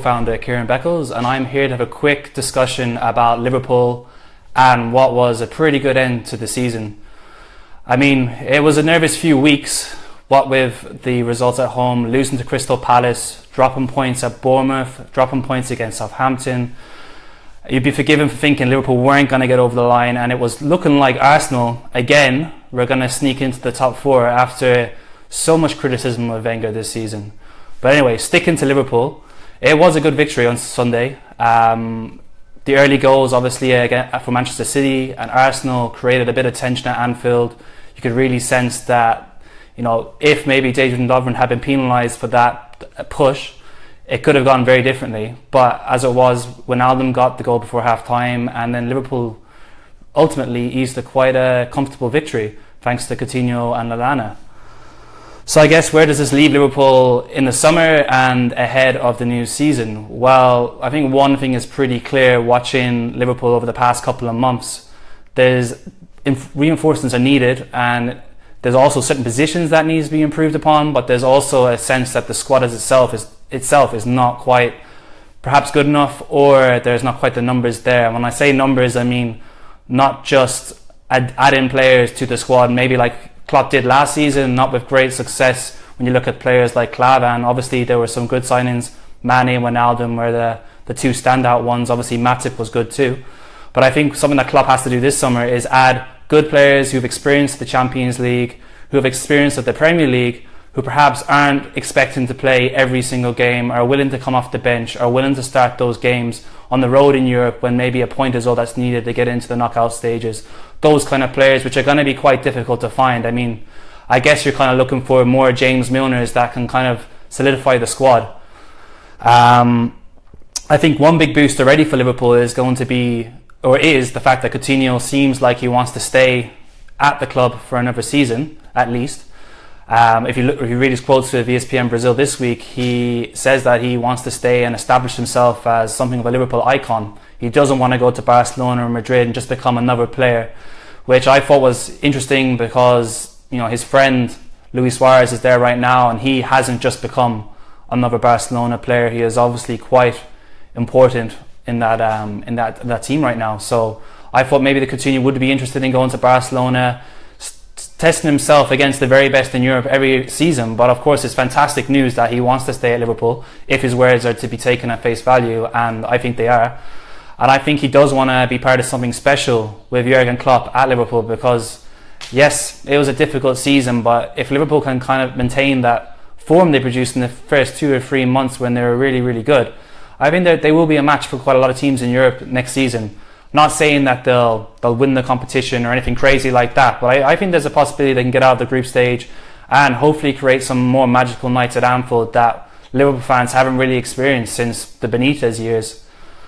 co-founder Kieran Beckles, and I'm here to have a quick discussion about Liverpool and what was a pretty good end to the season. I mean, it was a nervous few weeks, what with the results at home, losing to Crystal Palace, dropping points at Bournemouth, dropping points against Southampton. You'd be forgiven for thinking Liverpool weren't going to get over the line, and it was looking like Arsenal, again, were going to sneak into the top four after so much criticism of Wenger this season. But anyway, sticking to Liverpool, it was a good victory on Sunday. The early goals, obviously, again, for Manchester City and Arsenal created a bit of tension at Anfield. You could really sense that, you know, if maybe David Lovren had been penalised for that push, it could have gone very differently. But as it was, Wijnaldum got the goal before half-time, and then Liverpool ultimately eased to quite a comfortable victory, thanks to Coutinho and Lallana. So I guess, where does this leave Liverpool in the summer and ahead of the new season? Well, I think one thing is pretty clear watching Liverpool over the past couple of months. There's reinforcements are needed, and there's also certain positions that needs to be improved upon, but there's also a sense that the squad as itself is not quite perhaps good enough, or there's not quite the numbers there. And when I say numbers, I mean not just add in players to the squad, maybe like Klopp did last season, not with great success. When you look at players like Klavan, obviously there were some good signings. Mane and Wijnaldum were the two standout ones. Obviously Matip was good too. But I think something that Klopp has to do this summer is add good players who've experienced the Champions League, who have experience of the Premier League, who perhaps aren't expecting to play every single game, are willing to come off the bench, are willing to start those games on the road in Europe when maybe a point is all that's needed to get into the knockout stages. Those kind of players, which are going to be quite difficult to find. I mean, I guess you're kind of looking for more James Milners that can kind of solidify the squad. I think one big boost already for Liverpool is going to be, or is, the fact that Coutinho seems like he wants to stay at the club for another season, at least. If you read his quotes with ESPN Brazil this week, he says that he wants to stay and establish himself as something of a Liverpool icon. He doesn't want to go to Barcelona or Madrid and just become another player, which I thought was interesting because, you know, his friend Luis Suarez is there right now, and he hasn't just become another Barcelona player. He is obviously quite important in that team right now. So I thought maybe the Coutinho would be interested in going to Barcelona, testing himself against the very best in Europe every season. But of course, it's fantastic news that he wants to stay at Liverpool if his words are to be taken at face value, and I think they are. And I think he does want to be part of something special with Jurgen Klopp at Liverpool, because yes, it was a difficult season, but if Liverpool can kind of maintain that form they produced in the first 2 or 3 months when they were really, really good, I think that they will be a match for quite a lot of teams in Europe next season. Not saying that they'll win the competition or anything crazy like that, but I think there's a possibility they can get out of the group stage and hopefully create some more magical nights at Anfield that Liverpool fans haven't really experienced since the Benitez years.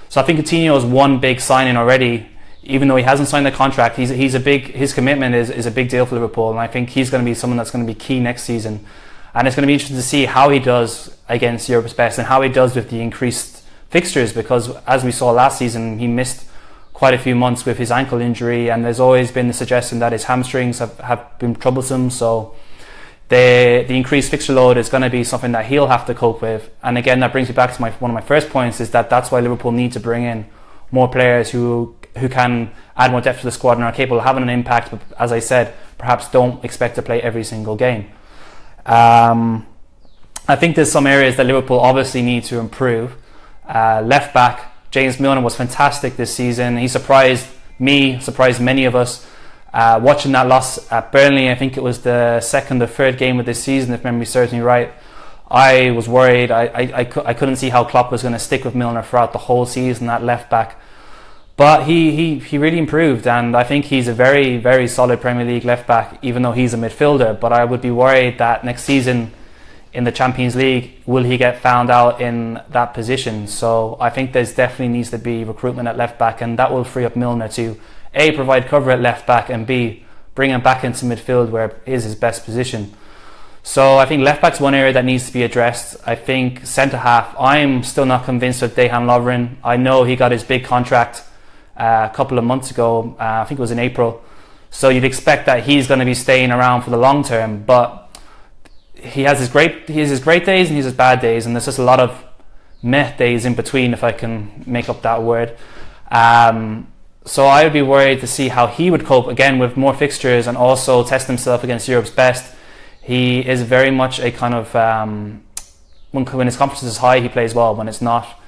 So I think Coutinho is one big signing already. Even though he hasn't signed the contract, his commitment is a big deal for Liverpool, and I think he's going to be someone that's going to be key next season. And it's going to be interesting to see how he does against Europe's best and how he does with the increased fixtures, because as we saw last season, he missed quite a few months with his ankle injury, and there's always been the suggestion that his hamstrings have been troublesome. So the increased fixture load is going to be something that he'll have to cope with. And again, that brings me back to one of my first points, is that's why Liverpool need to bring in more players who can add more depth to the squad and are capable of having an impact, but as I said, perhaps don't expect to play every single game. I think there's some areas that Liverpool obviously need to improve. Left back, James Milner was fantastic this season. He surprised me, surprised many of us. Watching that loss at Burnley, I think it was the second or third game of this season, if memory serves me right, I was worried. I couldn't see how Klopp was going to stick with Milner throughout the whole season at left back. But he really improved, and I think he's a very, very solid Premier League left back, even though he's a midfielder. But I would be worried that next season in the Champions League, will he get found out in that position? So I think there's definitely needs to be recruitment at left back, and that will free up Milner to A, provide cover at left back, and B, bring him back into midfield where it is his best position. So I think left back's one area that needs to be addressed. I think centre half, I'm still not convinced with Dejan Lovren. I know he got his big contract a couple of months ago, I think it was in April, so you'd expect that he's going to be staying around for the long term, but he has his great days and he has his bad days, and there's just a lot of meh days in between, if I can make up that word. So I would be worried to see how he would cope again with more fixtures and also test himself against Europe's best. He is very much a kind of when his confidence is high, he plays well. When it's not,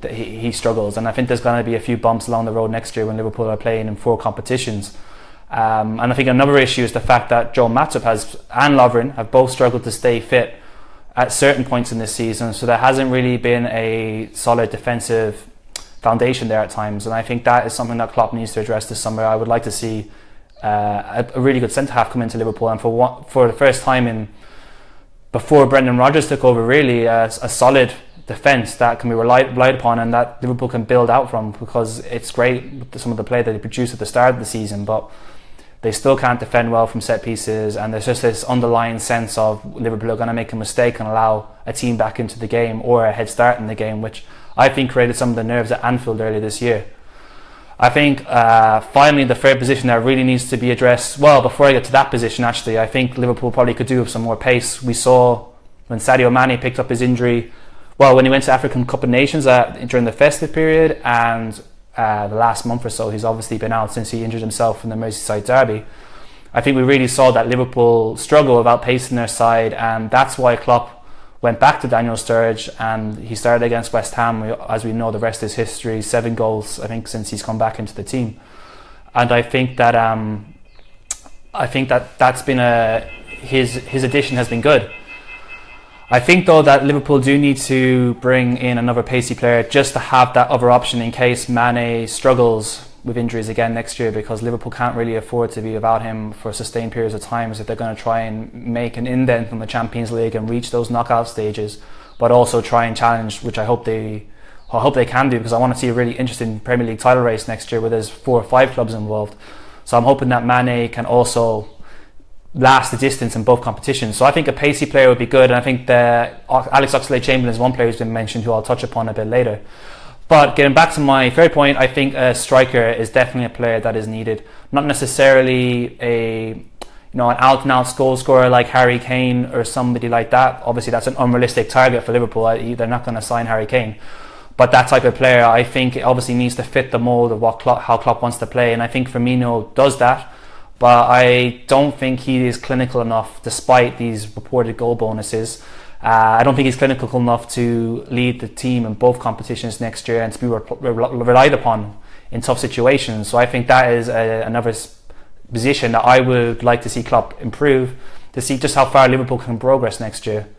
he struggles. And I think there's going to be a few bumps along the road next year when Liverpool are playing in 4 competitions. And I think another issue is the fact that Joe Matip and Lovren have both struggled to stay fit at certain points in this season. So there hasn't really been a solid defensive foundation there at times. And I think that is something that Klopp needs to address this summer. I would like to see a really good centre-half come into Liverpool. And for the first time before Brendan Rodgers took over, really a solid defence that can be relied upon and that Liverpool can build out from, because it's great with some of the play that they produced at the start of the season, but they still can't defend well from set pieces, and there's just this underlying sense of Liverpool are going to make a mistake and allow a team back into the game or a head start in the game, which I think created some of the nerves at Anfield earlier this year. I think finally the third position that really needs to be addressed, well, before I get to that position actually, I think Liverpool probably could do with some more pace. We saw when Sadio Mane picked up his injury, well, when he went to African Cup of Nations during the festive period, and the last month or so he's obviously been out since he injured himself in the Merseyside derby. I think we really saw that Liverpool struggle without pace in their side, and that's why Klopp went back to Daniel Sturridge, and he started against West Ham. As we know, the rest is history. 7 goals, I think, since he's come back into the team. And I think that that's been his addition has been good. I think though that Liverpool do need to bring in another pacey player just to have that other option in case Mane struggles with injuries again next year, because Liverpool can't really afford to be without him for sustained periods of time if they're going to try and make an indent from the Champions League and reach those knockout stages, but also try and challenge, which I hope they can do, because I want to see a really interesting Premier League title race next year where there's 4 or 5 clubs involved. So I'm hoping that Mane can also last the distance in both competitions. So I think a pacey player would be good, and I think Alex Oxlade-Chamberlain is one player who's been mentioned who I'll touch upon a bit later. But getting back to my third point, I think a striker is definitely a player that is needed. Not necessarily an out-and-out goal scorer like Harry Kane or somebody like that. Obviously that's an unrealistic target for Liverpool. They're not going to sign Harry Kane. But that type of player, I think, obviously needs to fit the mould of how Klopp wants to play, and I think Firmino does that. But I don't think he is clinical enough, despite these reported goal bonuses. I don't think he's clinical enough to lead the team in both competitions next year and to be relied upon in tough situations. So I think that is another position that I would like to see Klopp improve, to see just how far Liverpool can progress next year.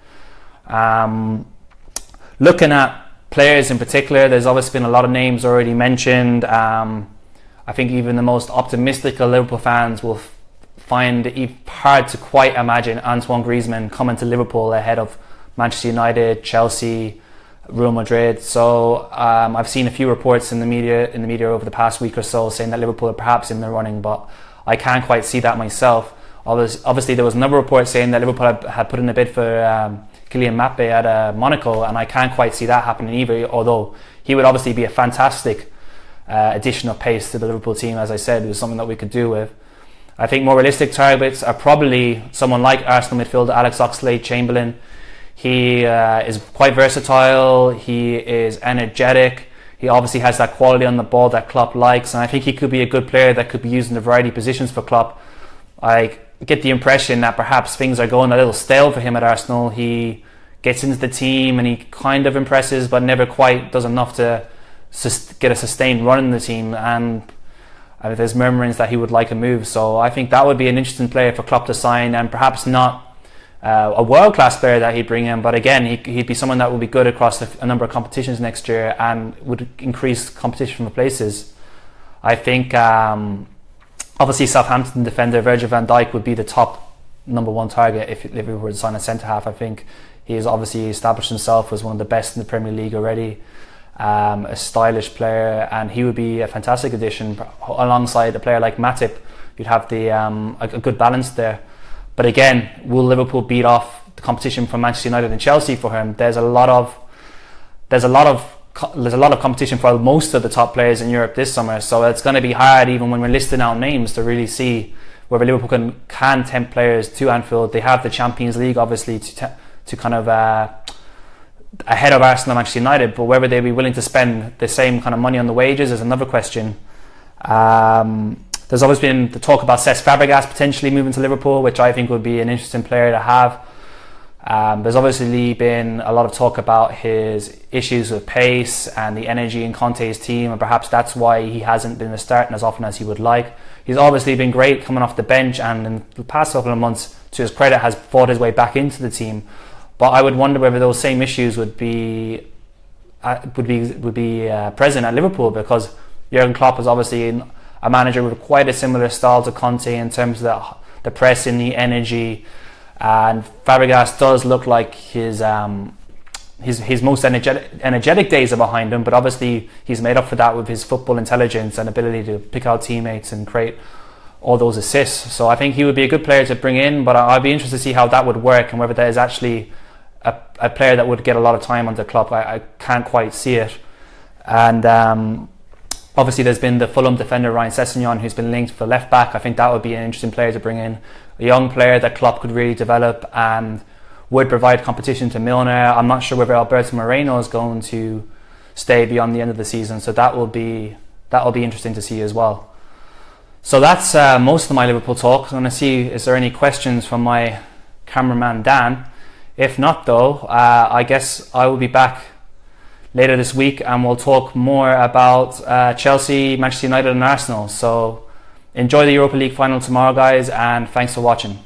Looking at players in particular, there's obviously been a lot of names already mentioned. I think even the most optimistic of Liverpool fans will find it hard to quite imagine Antoine Griezmann coming to Liverpool ahead of Manchester United, Chelsea, Real Madrid. So I've seen a few reports in the media over the past week or so saying that Liverpool are perhaps in the running, but I can't quite see that myself. Obviously there was another report saying that Liverpool had put in a bid for Kylian Mbappe at Monaco, and I can't quite see that happening either, although he would obviously be a fantastic addition of pace to the Liverpool team. As I said, it was something that we could do with. I think more realistic targets are probably someone like Arsenal midfielder Alex Oxlade-Chamberlain. He is quite versatile, he is energetic, he obviously has that quality on the ball that Klopp likes, and I think he could be a good player that could be used in a variety of positions for Klopp. I get the impression that perhaps things are going a little stale for him at Arsenal. He gets into the team and he kind of impresses, but never quite does enough to get a sustained run in the team, and there's murmurings that he would like a move. So I think that would be an interesting player for Klopp to sign, and perhaps not a world-class player that he'd bring in, but again he'd be someone that would be good across a number of competitions next year and would increase competition for places. I think obviously Southampton defender Virgil van Dijk would be the top number 1 target if we were to sign a centre-half. I think he's obviously established himself as one of the best in the Premier League already. A stylish player, and he would be a fantastic addition alongside a player like Matip. You'd have a good balance there. But again, will Liverpool beat off the competition from Manchester United and Chelsea for him? There's a lot of competition for most of the top players in Europe this summer, so it's going to be hard, even when we're listing out names, to really see whether Liverpool can tempt players to Anfield. They have the Champions League obviously to kind of ahead of Arsenal and Manchester United, but whether they'd be willing to spend the same kind of money on the wages is another question. There's always been the talk about Cesc Fabregas potentially moving to Liverpool, which I think would be an interesting player to have. There's obviously been a lot of talk about his issues with pace and the energy in Conte's team, and perhaps that's why he hasn't been starting as often as he would like. He's obviously been great coming off the bench, and in the past couple of months, to his credit, has fought his way back into the team. But I would wonder whether those same issues would be present at Liverpool, because Jurgen Klopp is obviously a manager with quite a similar style to Conte in terms of the pressing, the energy. And Fabregas does look like his most energetic days are behind him, but obviously he's made up for that with his football intelligence and ability to pick out teammates and create all those assists. So I think he would be a good player to bring in, but I'd be interested to see how that would work and whether there is actually a player that would get a lot of time under Klopp. I can't quite see it. And obviously there's been the Fulham defender Ryan Sessegnon, who's been linked for left back. I think that would be an interesting player to bring in, a young player that Klopp could really develop and would provide competition to Milner. I'm not sure whether Alberto Moreno is going to stay beyond the end of the season, so that will be interesting to see as well. So that's most of my Liverpool talk. I'm going to see, is there any questions from my cameraman Dan? If not though, I guess I will be back later this week and we'll talk more about Chelsea, Manchester United and Arsenal. So enjoy the Europa League final tomorrow, guys, and thanks for watching.